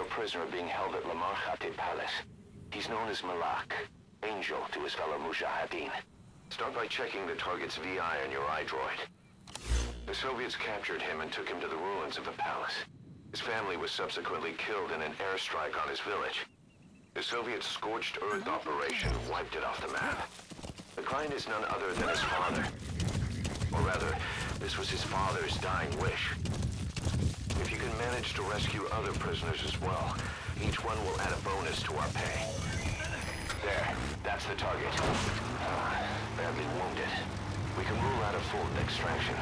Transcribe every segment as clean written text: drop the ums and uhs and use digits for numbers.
prisoner being held at Lamarchate Palace. He's known as Malak, Angel to his fellow Mujahideen. Start by checking the target's VI on your iDroid. The Soviets captured him and took him to the ruins of the palace. His family was subsequently killed in an airstrike on his village. The Soviet scorched earth operation wiped it off the map. The client is none other than his father. Or rather, this was his father's dying wish. If you can manage to rescue other prisoners as well, each one will add a bonus to our pay. There, that's the target. Badly wounded. We can rule out a full extraction.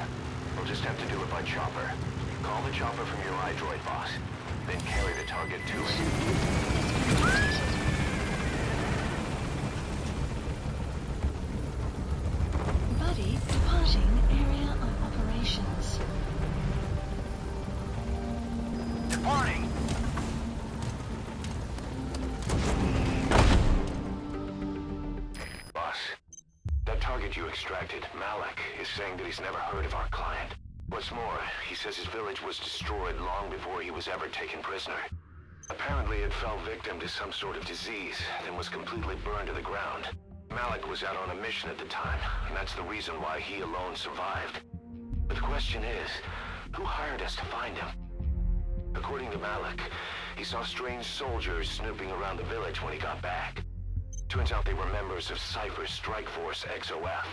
We'll just have to do it by chopper. Call the chopper from your iDroid, boss. Then carry the target to it. Buddy, departing area of operations. Departing! Boss, that target you extracted, Malik, is saying that he's never heard of our client. What's more, he says his village was destroyed long before he was ever taken prisoner. Apparently it fell victim to some sort of disease, then was completely burned to the ground. Malik was out on a mission at the time, and that's the reason why he alone survived. But the question is, who hired us to find him? According to Malik, he saw strange soldiers snooping around the village when he got back. Turns out they were members of Cypher's strike force XOF.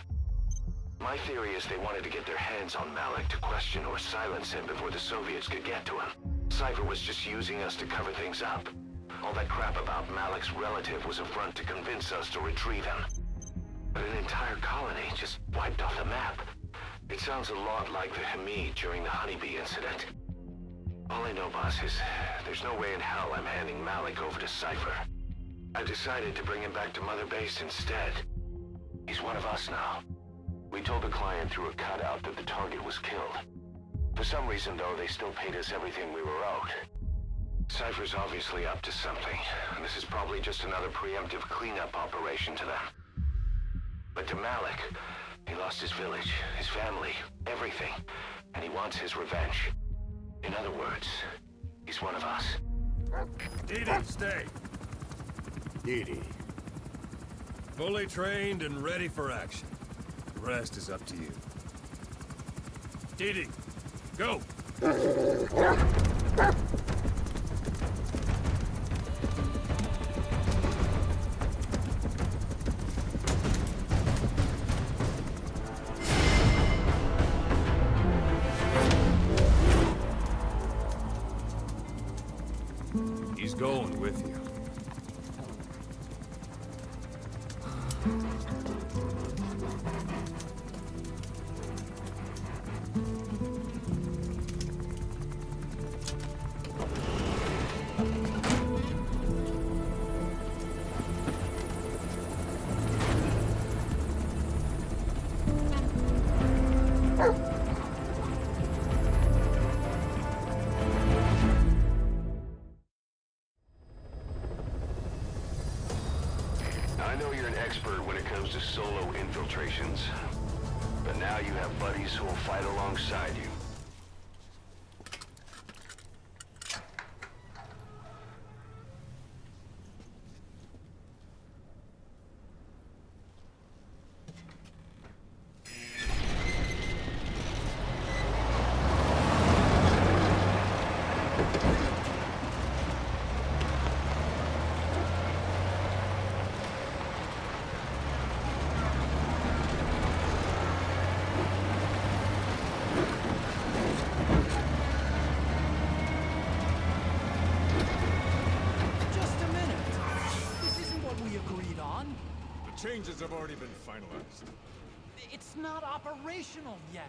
My theory is they wanted to get their hands on Malik to question or silence him before the Soviets could get to him. Cypher was just using us to cover things up. All that crap about Malik's relative was a front to convince us to retrieve him. But an entire colony just wiped off the map. It sounds a lot like the Hamid during the Honeybee incident. All I know, boss, is there's no way in hell I'm handing Malik over to Cypher. I decided to bring him back to Mother Base instead. He's one of us now. We told the client through a cutout that the target was killed. For some reason, though, they still paid us everything we were owed. Cypher's obviously up to something, and this is probably just another preemptive cleanup operation to them. But to Malik, he lost his village, his family, everything, and he wants his revenge. In other words, he's one of us. Didi, stay. Didi. Fully trained and ready for action. The rest is up to you. Didi, go! He's going with you. I know you're an expert when it comes to solo infiltrations, but now you have buddies who will fight alongside you. Changes have already been finalized. It's not operational yet.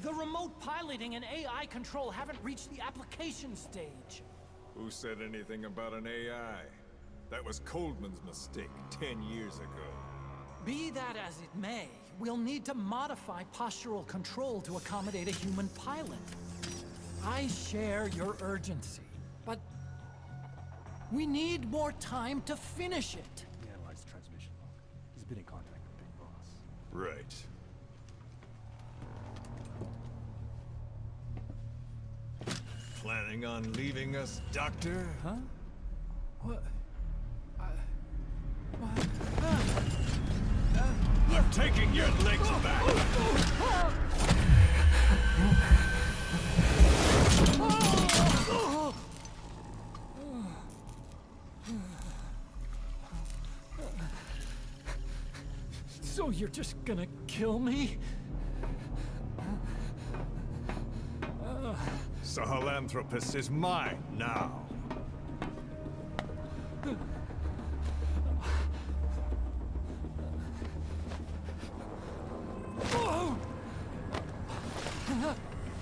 The remote piloting and AI control haven't reached the application stage. Who said anything about an AI? That was Coldman's mistake 10 years ago. Be that as it may, we'll need to modify postural control to accommodate a human pilot. I share your urgency, but we need more time to finish it. We analyzed the transmission log. He's been in contact with Big Boss. Right. Planning on leaving us, Doctor? Huh? What? I'm taking your legs back! So you're just gonna kill me? Sahelanthropus is mine now.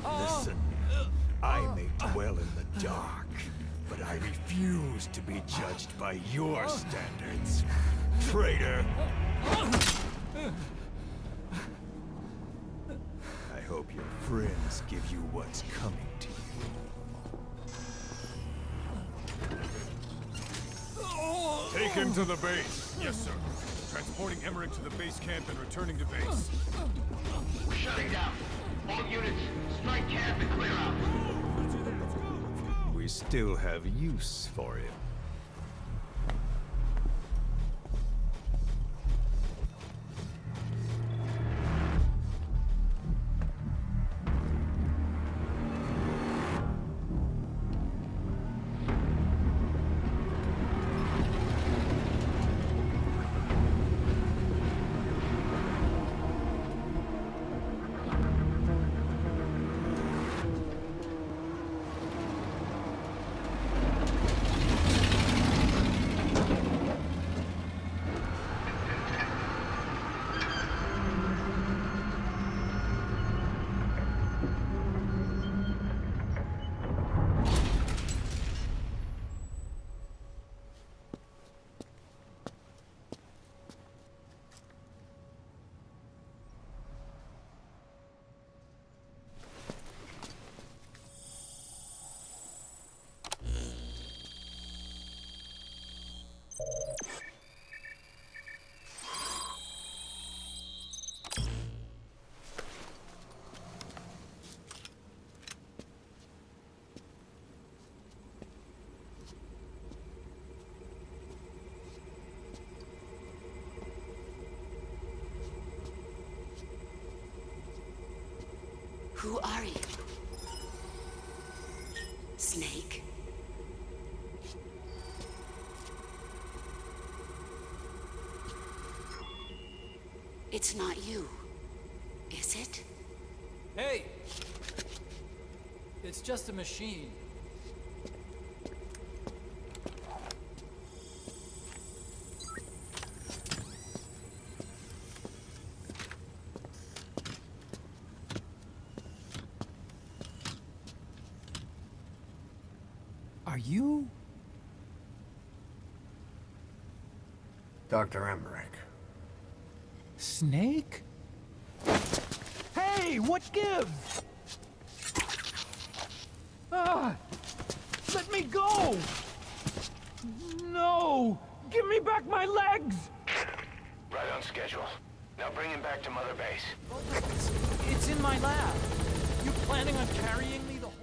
Listen, I may dwell in the dark, but I refuse to be judged by your standards, traitor. I hope your friends give you what's coming to you. Take him to the base. Yes, sir. Transporting Emmerich to the base camp and returning to base. We're shutting down. All units, strike camp and clear out. We still have use for him. Who are you? Snake? It's not you, is it? Hey! It's just a machine. Are you? Dr. Emmerich. Snake? Hey, what gives? Ah! Let me go! No! Give me back my legs! Right on schedule. Now bring him back to Mother Base. It's in my lab. You planning on carrying me the whole...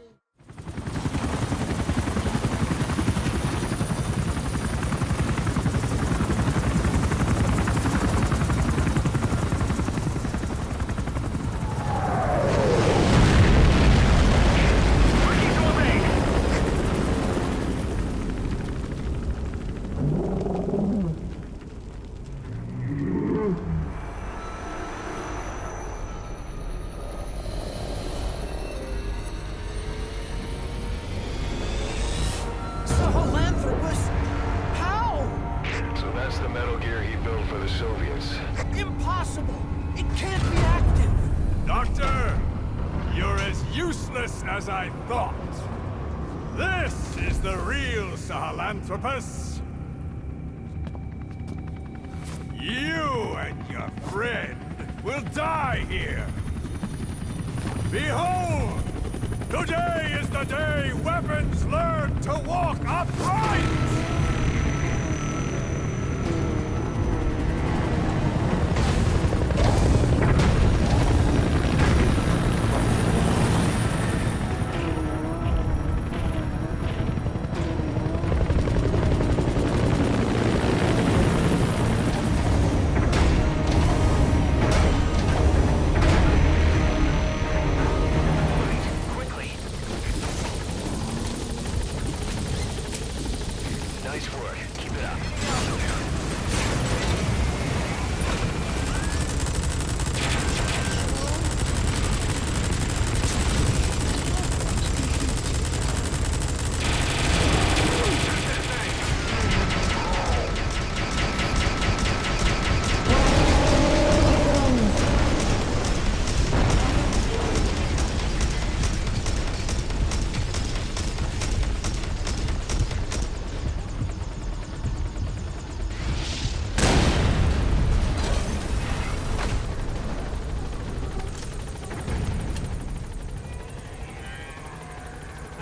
Impossible! It can't be active! Doctor! You're as useless as I thought! This is the real Sahelanthropus! You and your friend will die here! Behold! Today is the day weapons learn to walk upright! Nice work. Keep it up.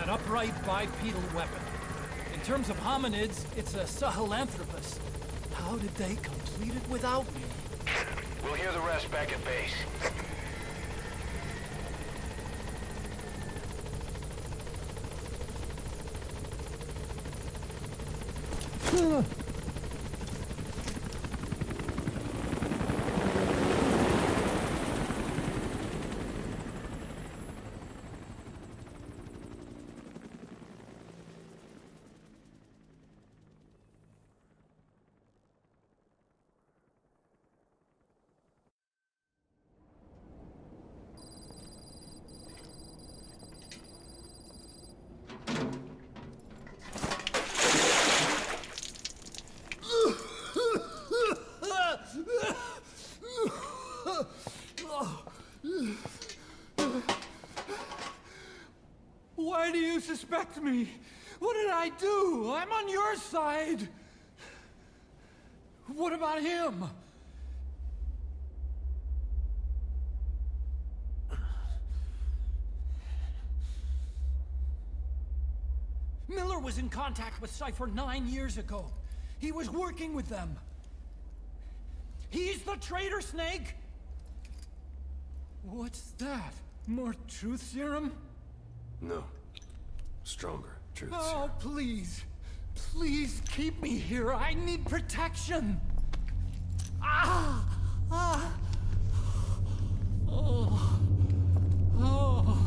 Upright bipedal weapon. In terms of hominids, it's a sahelanthropus. How did they complete it without me? We'll hear the rest back at base. Why do you suspect me? What did I do? I'm on your side. What about him? Miller was in contact with Cypher 9 years ago. He was working with them. He's the traitor, Snake! What's that? More truth serum? No. Stronger truth Oh, serum. please. Please keep me here. I need protection. Ah! Ah! Oh. Oh.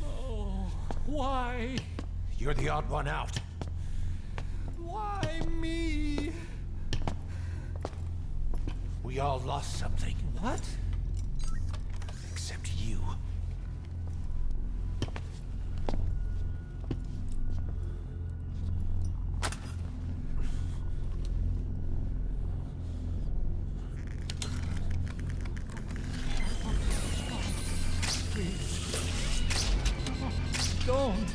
Oh. Why? You're the odd one out. Why me? We all lost something. What? Except you. Don't.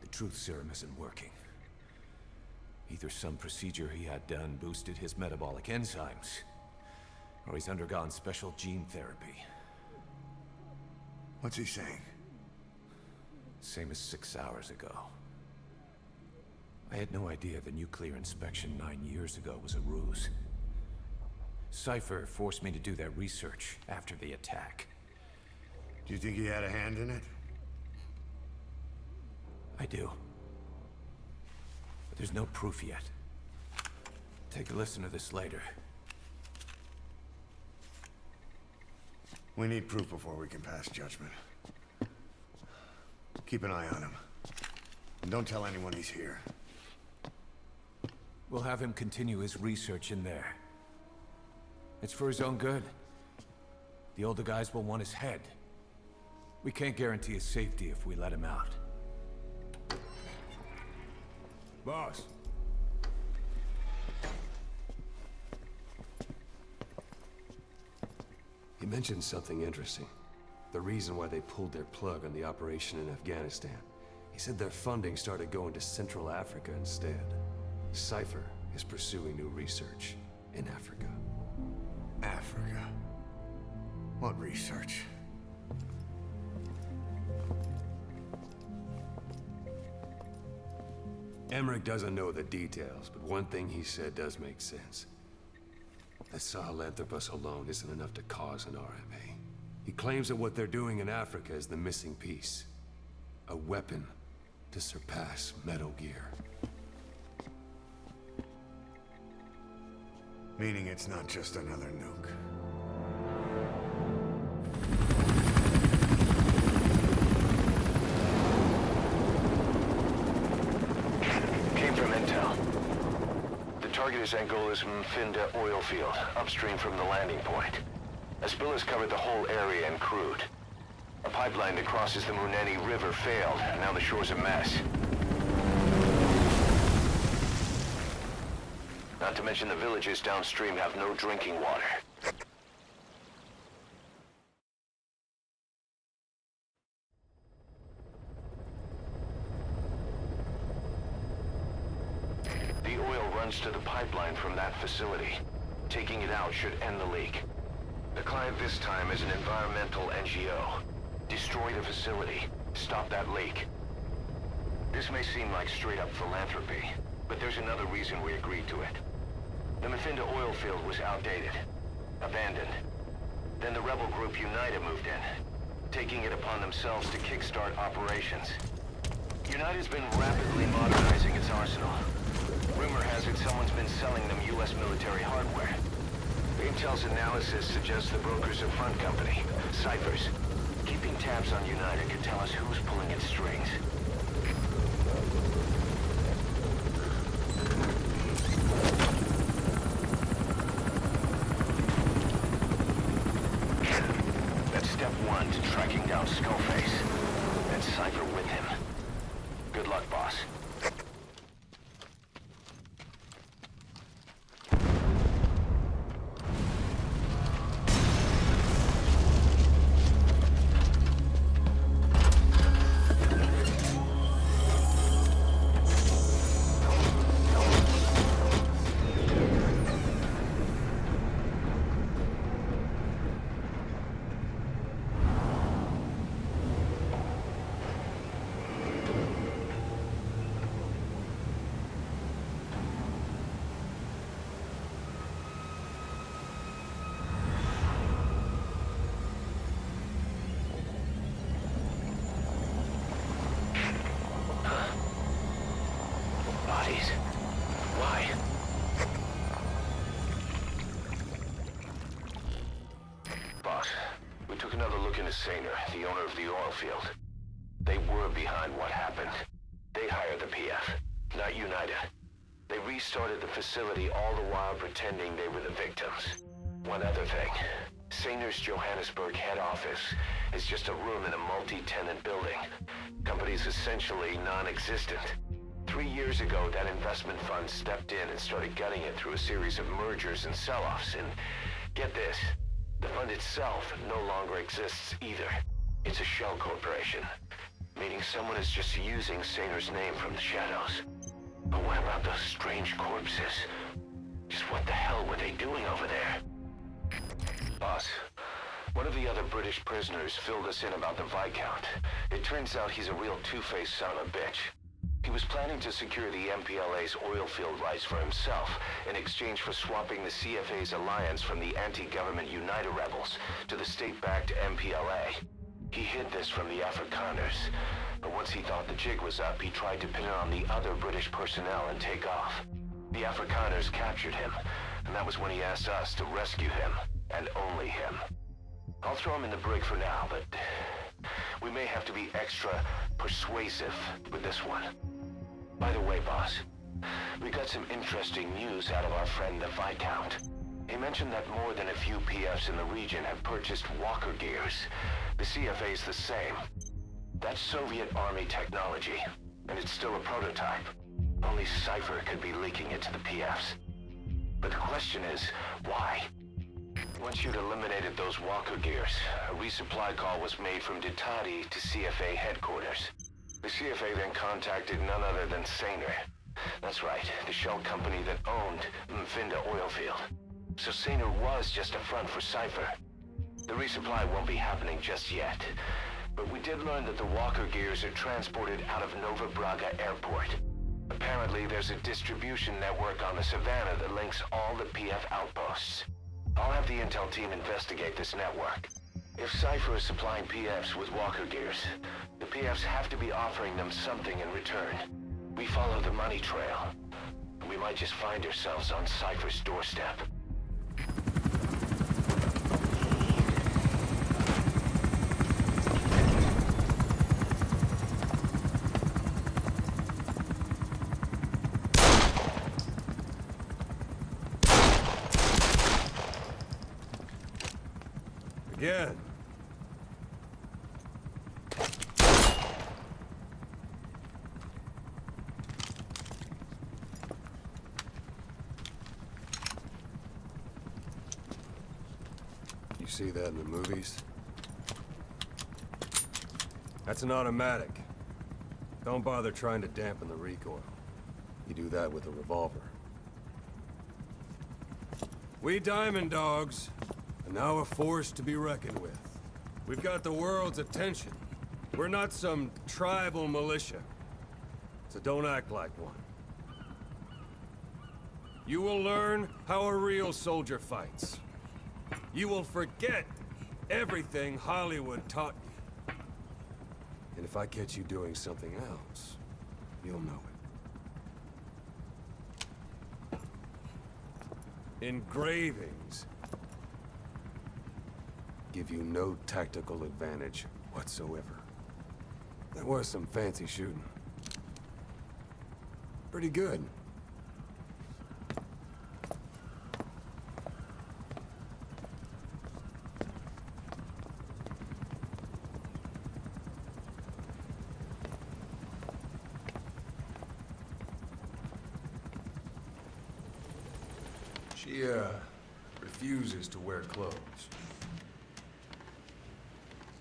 Truth serum isn't working. Either some procedure he had done boosted his metabolic enzymes, or he's undergone special gene therapy. What's he saying? Same as 6 hours ago. I had no idea the nuclear inspection 9 years ago was a ruse. Cypher forced me to do that research after the attack. Do you think he had a hand in it? I do. But there's no proof yet. Take a listen to this later. We need proof before we can pass judgment. Keep an eye on him. And don't tell anyone he's here. We'll have him continue his research in there. It's for his own good. The older guys will want his head. We can't guarantee his safety if we let him out. Boss. He mentioned something interesting. The reason why they pulled their plug on the operation in Afghanistan. He said their funding started going to Central Africa instead. Cypher is pursuing new research in Africa. Africa. What research? Emmerich doesn't know the details, but one thing he said does make sense. That Sahelanthropus alone isn't enough to cause an RMA. He claims that what they're doing in Africa is the missing piece. A weapon to surpass Metal Gear. Meaning it's not just another nuke. Came from intel. The target is Angola's Mfinda oil field, upstream from the landing point. A spill has covered the whole area and crude. A pipeline that crosses the Muneni River failed, and now the shore's a mess. Not to mention the villages downstream have no drinking water. The oil runs to the pipeline from that facility. Taking it out should end the leak. The client this time is an environmental NGO. Destroy the facility. Stop that leak. This may seem like straight-up philanthropy, but there's another reason we agreed to it. The Mfinda oil field was outdated, abandoned. Then the rebel group United moved in, taking it upon themselves to kickstart operations. United's been rapidly modernizing its arsenal. Rumor has it someone's been selling them U.S. military hardware. Intel's analysis suggests the broker's a front company, Cyphers. Keeping tabs on United could tell us who's pulling its strings. That's step one to tracking down Skullface. And Cypher with him. Good luck, boss. Why? Boss, we took another look into Saner, the owner of the oil field. They were behind what happened. They hired the PF, not United. They restarted the facility all the while pretending they were the victims. One other thing. Saner's Johannesburg head office is just a room in a multi-tenant building. Company's essentially non-existent. 3 years ago, that investment fund stepped in and started gutting it through a series of mergers and sell-offs. And get this, the fund itself no longer exists either. It's a shell corporation, meaning someone is just using Saner's name from the shadows. But what about those strange corpses? Just what the hell were they doing over there? Boss, one of the other British prisoners filled us in about the Viscount. It turns out he's a real two-faced son of a bitch. He was planning to secure the MPLA's oil field rights for himself in exchange for swapping the CFA's alliance from the anti-government United rebels to the state-backed MPLA. He hid this from the Afrikaners, but once he thought the jig was up, he tried to pin it on the other British personnel and take off. The Afrikaners captured him, and that was when he asked us to rescue him, and only him. I'll throw him in the brig for now, but we may have to be extra persuasive with this one. By the way, boss, we got some interesting news out of our friend the Viscount. He mentioned that more than a few PFs in the region have purchased walker gears. The CFA's the same. That's Soviet Army technology, and it's still a prototype. Only Cypher could be leaking it to the PFs. But the question is, why? Once you'd eliminated those walker gears, a resupply call was made from Ditati to CFA headquarters. The CFA then contacted none other than Saner. That's right, the shell company that owned Mfinda Oilfield. So Saner was just a front for Cypher. The resupply won't be happening just yet. But we did learn that the walker gears are transported out of Nova Braga Airport. Apparently, there's a distribution network on the Savannah that links all the PF outposts. I'll have the intel team investigate this network. If Cypher is supplying PFs with walker gears, the PFs have to be offering them something in return. We follow the money trail. We might just find ourselves on Cypher's doorstep. Again. You see that in the movies? That's an automatic. Don't bother trying to dampen the recoil. You do that with a revolver. We Diamond Dogs are now a force to be reckoned with. We've got the world's attention. We're not some tribal militia. So don't act like one. You will learn how a real soldier fights. You will forget everything Hollywood taught you. And if I catch you doing something else, you'll know it. Engravings give you no tactical advantage whatsoever. That was some fancy shooting. Pretty good. She, refuses to wear clothes.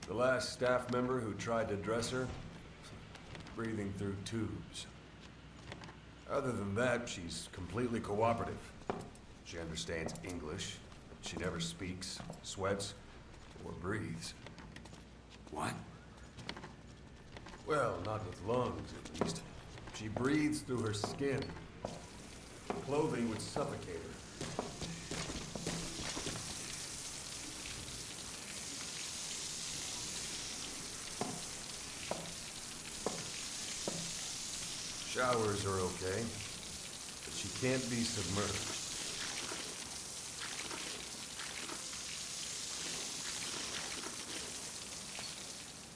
The last staff member who tried to dress her, breathing through tubes. Other than that, she's completely cooperative. She understands English. She never speaks, sweats, or breathes. What? Well, not with lungs, at least. She breathes through her skin. Clothing would suffocate her. Showers are okay, but she can't be submerged.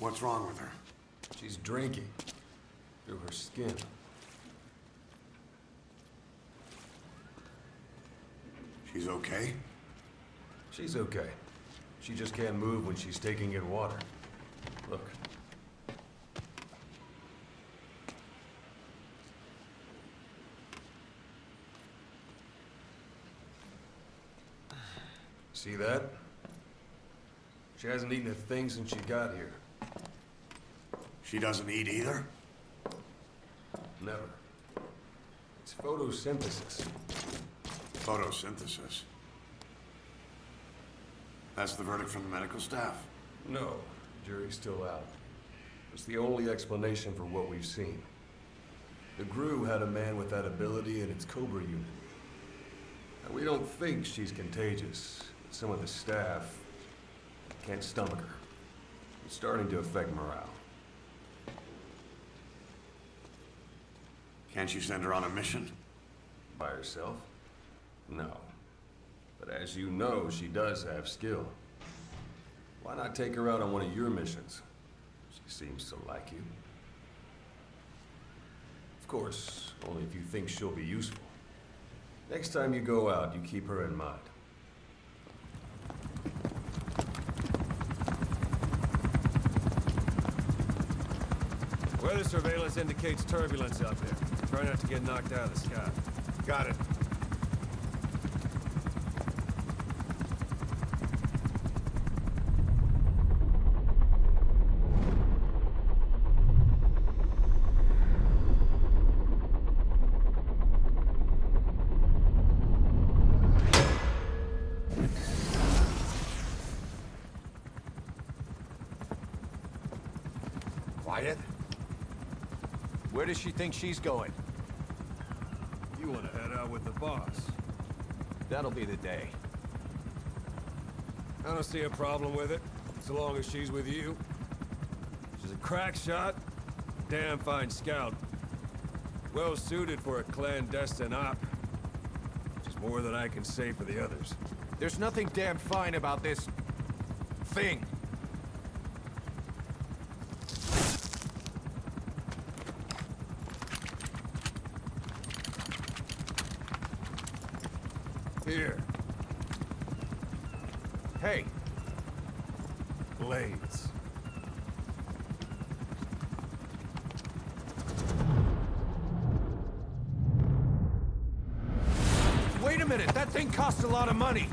What's wrong with her? She's drinking through her skin. She's okay? She's okay. She just can't move when she's taking in water. Look. See that? She hasn't eaten a thing since she got here. She doesn't eat either? Never. It's photosynthesis. Photosynthesis. That's the verdict from the medical staff? No, jury's still out. It's the only explanation for what we've seen. The GRU had a man with that ability in its Cobra unit. Now, we don't think she's contagious. Some of the staff can't stomach her. It's starting to affect morale. Can't you send her on a mission? By herself? No. But as you know, she does have skill. Why not take her out on one of your missions? She seems to like you. Of course, only if you think she'll be useful. Next time you go out, you keep her in mind. Weather surveillance indicates turbulence out there. Try not to get knocked out of the sky. Got it. quiet? Where does she think she's going? You want to head out with the boss? That'll be the day. I don't see a problem with it, so long as she's with you. She's a crack shot, damn fine scout. Well suited for a clandestine op. Which is more than I can say for the others. There's nothing damn fine about this... thing. Here. Hey. Blades. Wait a minute, that thing costs a lot of money.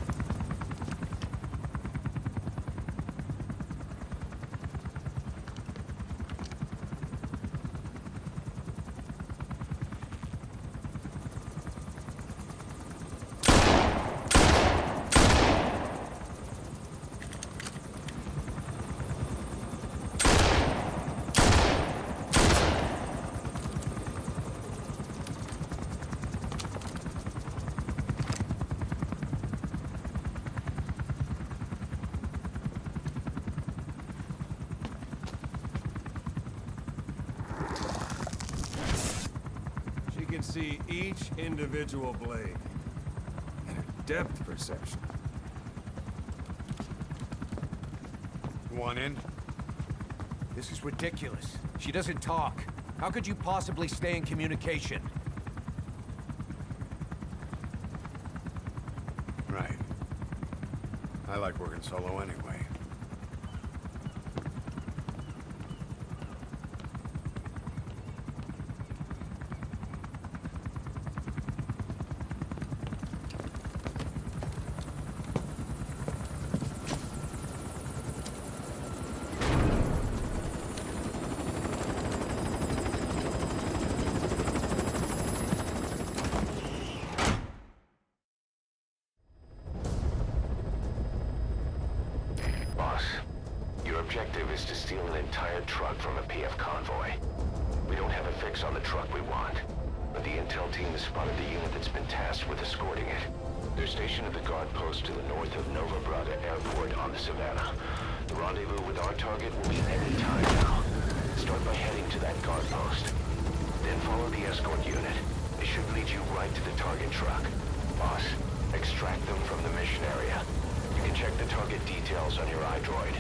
Can see each individual blade and a depth perception. You want in? This is ridiculous. She doesn't talk. How could you possibly stay in communication? Right. I like working solo anyway. Objective is to steal an entire truck from a PF convoy. We don't have a fix on the truck we want, but the intel team has spotted the unit that's been tasked with escorting it. They're stationed at the guard post to the north of Nova Brada Airport on the Savannah. The rendezvous with our target will be at any time now. Start by heading to that guard post. Then follow the escort unit. It should lead you right to the target truck. Boss, extract them from the mission area. You can check the target details on your iDroid.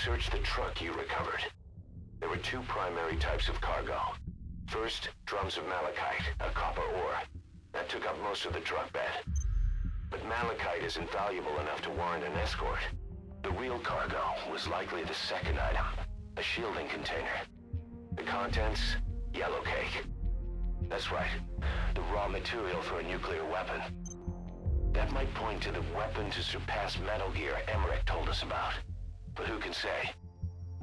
Search the truck you recovered. There were two primary types of cargo. First, drums of malachite, a copper ore. That took up most of the truck bed. But malachite isn't valuable enough to warrant an escort. The real cargo was likely the second item, a shielding container. The contents, yellow cake. That's right, the raw material for a nuclear weapon. That might point to the weapon to surpass Metal Gear Emmerich told us about. But who can say?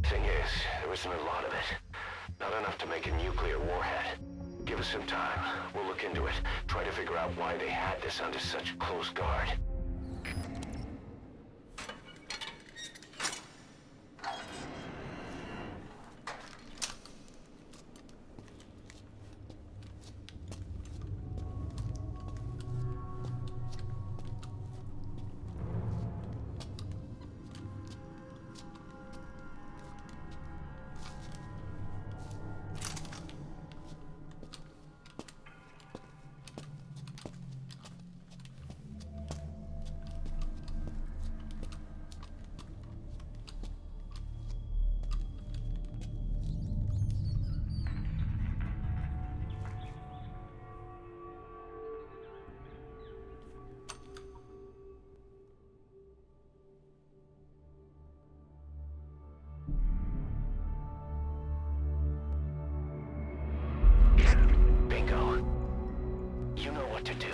Thing is, there isn't a lot of it. Not enough to make a nuclear warhead. Give us some time. We'll look into it. Try to figure out why they had this under such close guard. what to do.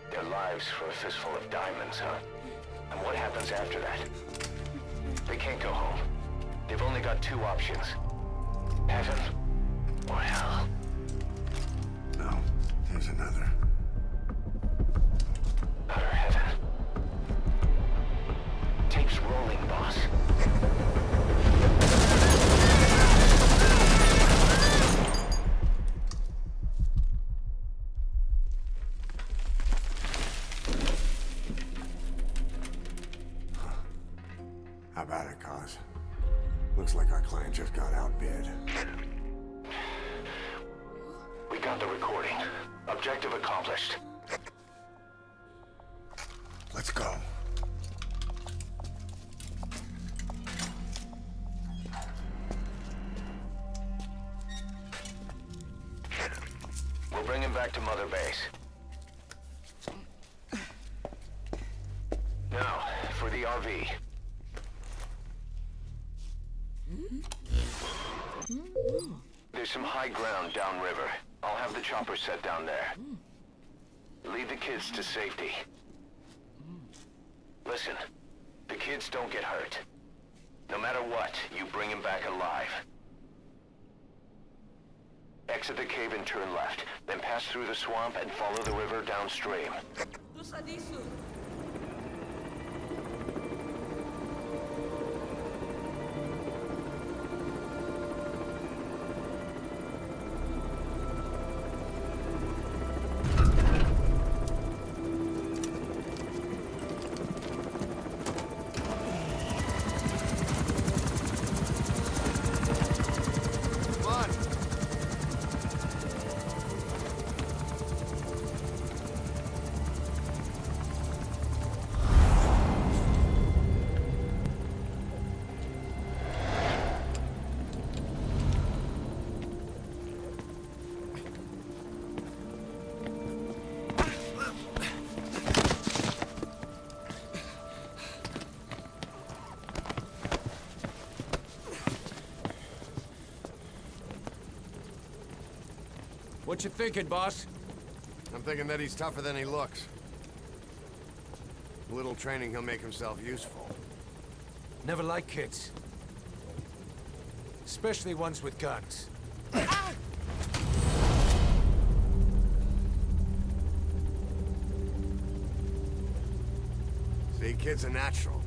Their lives for a fistful of diamonds, huh? And what happens after that? They can't go home. They've only got two options. Heaven or hell. No, there's another. Utter heaven. Tape's rolling, boss. How about it, Cos? Looks like our client just got outbid. We got the recording. Objective accomplished. Let's go. We'll bring him back to Mother Base. Now, for the RV. There's some high ground downriver. I'll have the chopper set down there. Lead the kids to safety. Listen, the kids don't get hurt. No matter what, you bring him back alive. Exit the cave and turn left, then pass through the swamp and follow the river downstream. What you thinking, boss? I'm thinking that he's tougher than he looks. A little training, he'll make himself useful. Never like kids. Especially ones with guns. See, kid's a natural.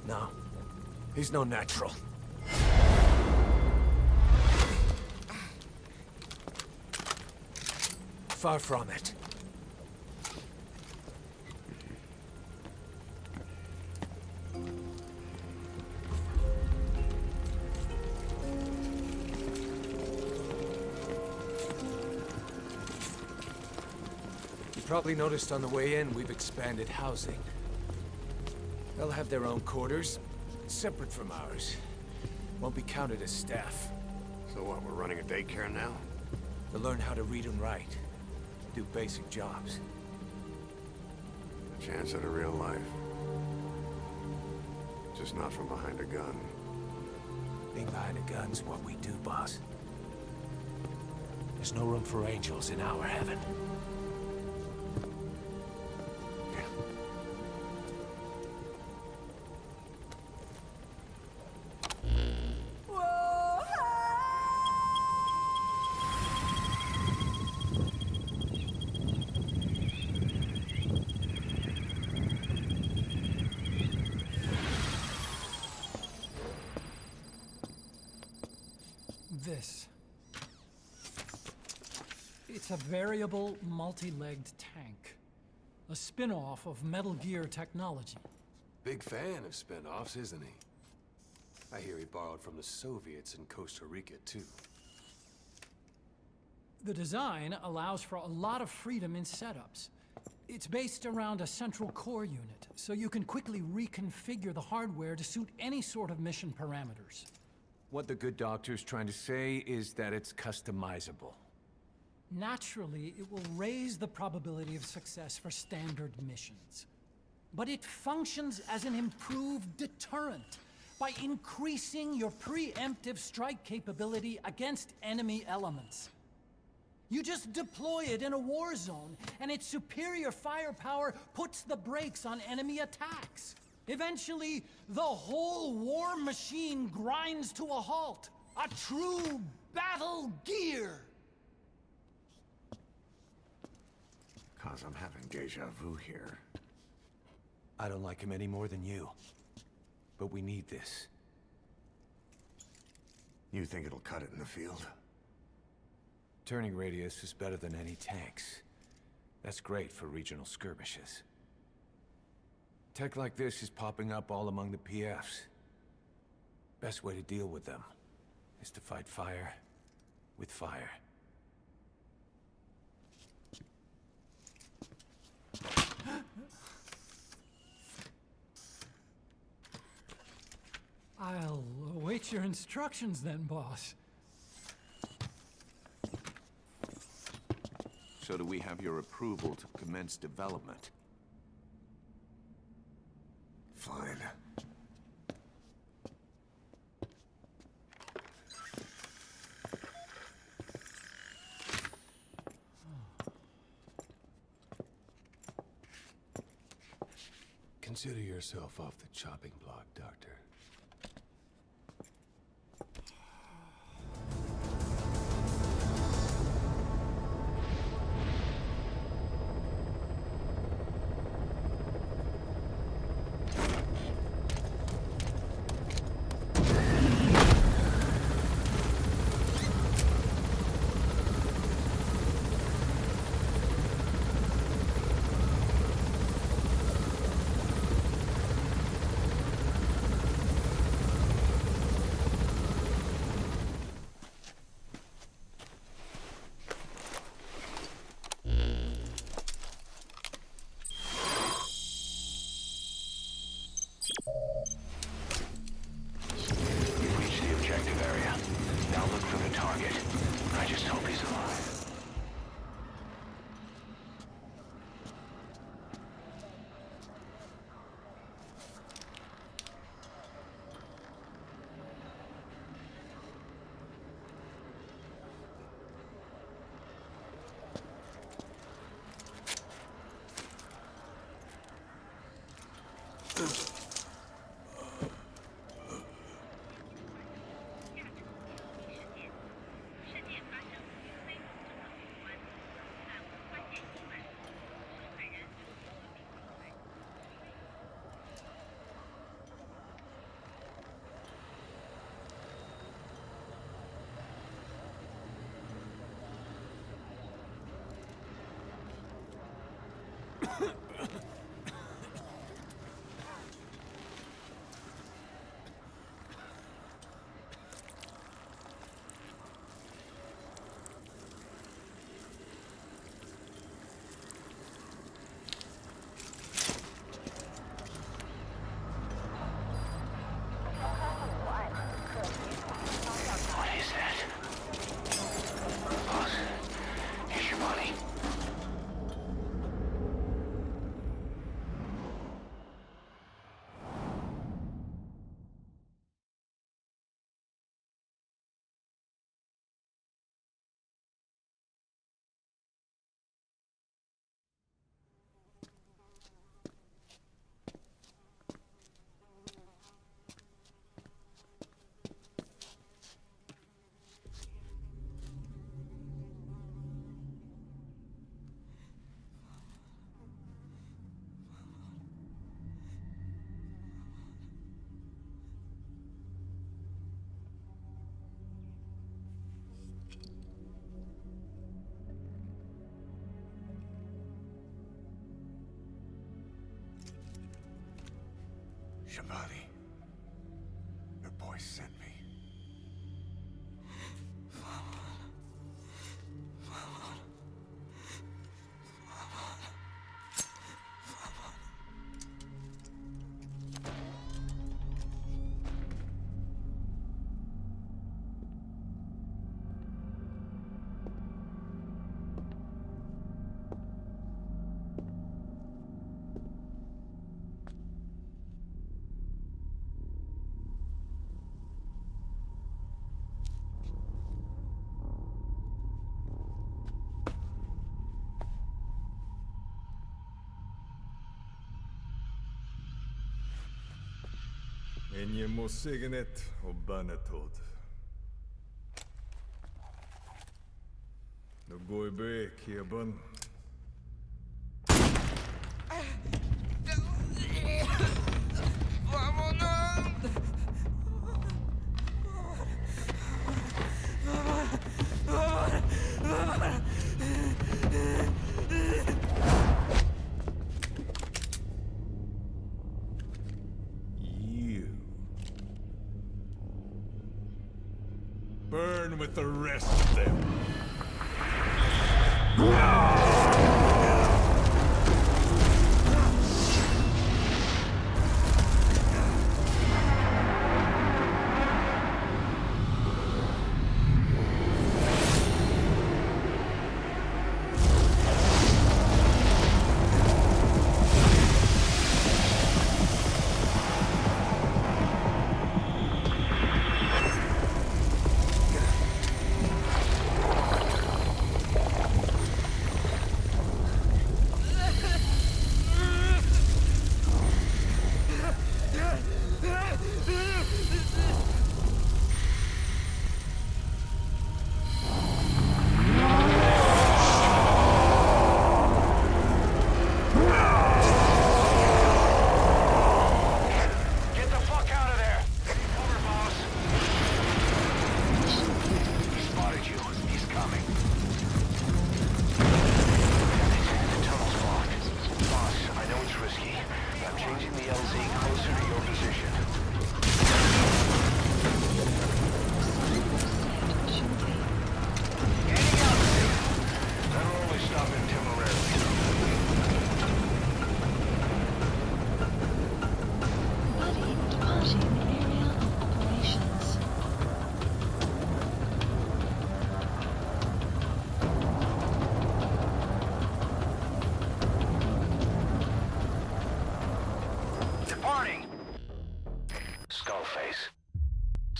No. He's no natural. Far from it. You probably noticed on the way in, we've expanded housing. They'll have their own quarters, separate from ours. Won't be counted as staff. So what, we're running a daycare now? They'll learn how to read and write. Do basic jobs. A chance at a real life. Just not from behind a gun. Being behind a gun's what we do, boss. There's no room for angels in our heaven. This. It's a variable, multi-legged tank. A spin-off of Metal Gear technology. Big fan of spin-offs, isn't he? I hear he borrowed from the Soviets in Costa Rica, too. The design allows for a lot of freedom in setups. It's based around a central core unit, so you can quickly reconfigure the hardware to suit any sort of mission parameters. What the good doctor's trying to say is that it's customizable. Naturally, it will raise the probability of success for standard missions. But it functions as an improved deterrent by increasing your preemptive strike capability against enemy elements. You just deploy it in a war zone, and its superior firepower puts the brakes on enemy attacks. Eventually, the whole war machine grinds to a halt. A true battle gear! Cause I'm having deja vu here. I don't like him any more than you. But we need this. You think it'll cut it in the field? Turning radius is better than any tanks. That's great for regional skirmishes. Tech like this is popping up all among the PFs. Best way to deal with them is to fight fire with fire. I'll await your instructions then, boss. So do we have your approval to commence development? Fine. Consider yourself off the chopping block, Doctor. Shabani, your boy sent me. Ennyi mo signet och banatod. Då går be Kebon. Burn with the rest of them.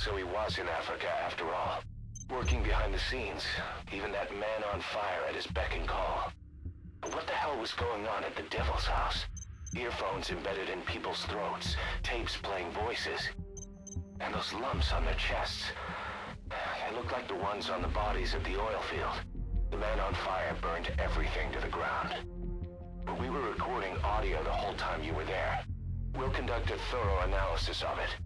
So he was in Africa after all. Working behind the scenes, even that man on fire at his beck and call. But what the hell was going on at the Devil's house? Earphones embedded in people's throats, tapes playing voices. And those lumps on their chests. They look like the ones on the bodies at the oil field. The man on fire burned everything to the ground. But we were recording audio the whole time you were there. We'll conduct a thorough analysis of it.